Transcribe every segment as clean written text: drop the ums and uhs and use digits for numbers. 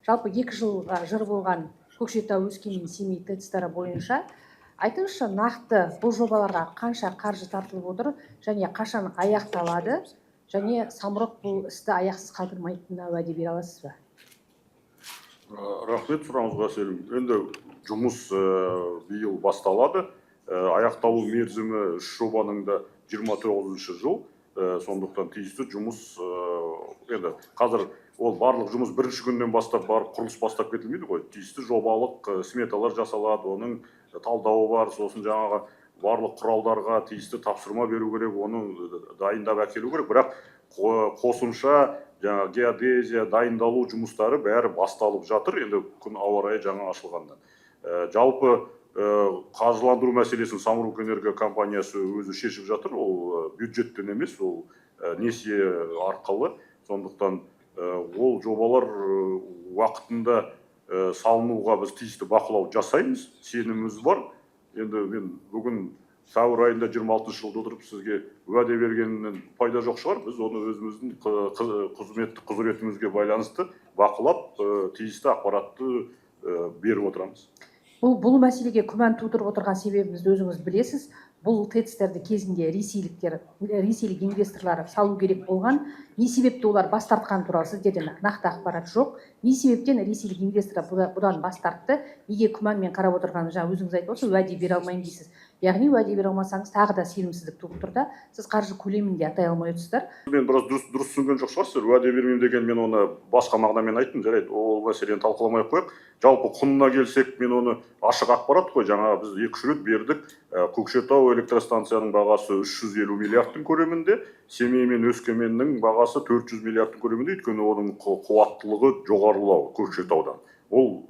Жалпы 2 жылға жыр болған Көкшетау, Өскемен, Семей ТЭЦ-тары бойынша айтыңызшы, нақты бұл жобаларға қанша қаржы тартылып отыр және қашан аяқталады, және Самұрық бұл істі аяқсыз қалдырмайтынына уәде бере аласыз ба? Рахмет сұрағыңызға, Сәлім. Енді жұмыс биыл басталады. Аяқталу мерзімі 3 жобаның да 29 жыл. Сондықтан тиісті жұмыс, енді қазір ол барлық жұмыс бірінші күннен бастап барып құрылыс бастап кетілмейді ғой. Тиісті жобалық сметалар жасалады, оның талдауы бар, сосын жаңағы барлық құралдарға тиісті тапсырма беру керек, оны дайындап әкелу керек. Бірақ қосымша жаңа геодезия, дайындалу жұмыстары бәрі басталып жатыр, енді күн ауа райы жаңа ашылғаннан. Жалпы қаржыландыру мәселесін Самұрық энерго компаниясы өзі шешіп жатыр, ол бюджеттен емес, ол несие арқылы. Сондықтан ол жобалар уақытында салынуға біз тиісті бақылау жасаймыз, сеніміміз бар. Енді мен бүгін сәуір айында 26 жылда отырып сізге уәде бергеннен пайда жоқ шығар. Біз оны өзіміздің қызметтік құзыретімізге байланысты бақылап, тиісті ақпаратты беріп отырамыз. Бұл мәселеге күмән тудырып отырған себебімізді өзіңіз білесіз. Бұл ТЭЦ-терді кезінде ресейлік инвесторлар салу керек болған. Не себепті олар бас тартқан туралы сіздерден нақты ақпарат жоқ. Не себептен ресейлік инвесторлар бұдан бас тартты? Неге күмәнмен қарап отырғанын жаңа өзіңіз айтып отырсыз, уәде бере алмаймын дейсіз. Яғни уәде бере алмасаңыз тағы да сенімсіздік туып тұр да, сіз қаржы көлемін де атай алмай отырсыздар. Мен біраз дұрыс түсінген жоқ шығарсыздар. Уәде бермеймін деген мен оны басқа мағынамен айттым, жарайды. Ол мәселені талқыламай қояйық. Жалпы құнына келсек, мен оны ашық ақпарат қой. Жаңа біз 2 рет бердік. Көкшетау электростанцияның бағасы 350 миллиардтың көлемінде, Семей мен Өскеменнің бағасы 400 миллиардтың көлемінде, өйткені оның қуаттылығы жоғарылау Көкшетаудан. Ол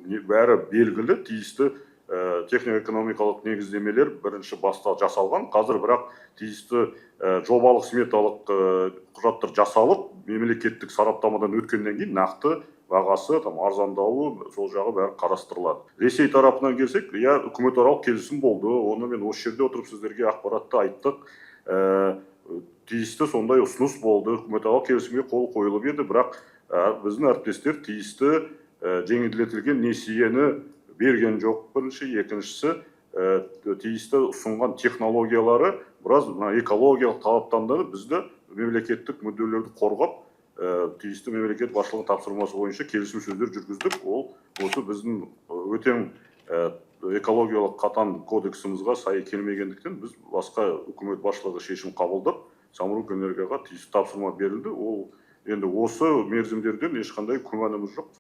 бәрі белгілі, тиісті техно-экономикалық негіздемелер бірінші баста жасалған. Қазір бірақ тиісті жобалық сметалық құжаттар жасалып, мемлекеттік сараптамадан өткеннен кейін нақты бағасы арзандауы сол жағы бәрі қарастырылады. Ресей тарапынан келсек, үкіметаралық келісім болды. Оны мен осы жерде отырып сіздерге ақпаратты айттық. Тиісті сондай ұсыныс болды. Үкіметаралық келісімге қол қойылып еді, бірақ біздің әріптестер тиісті жеңілдетілген несиені берген жоқ. Бірінші, екіншісі, тиісті ұсынған технологиялары біраз экологиялық талаптарды бізді мемлекеттік мүдделерді қорғап, тиісті мемлекет басшылығы тапсырмасы бойынша келісім сөздер жүргіздік. Ол осы біздің өтең экологиялық қатаң кодексімізге сай келмегендіктен біз басқа үкімет басшылығы шешім қабылдап, Самұрық энергоға тиісті тапсырма берілді. Ол енді осы мерзімдерден ешқандай күмәніміз жоқ.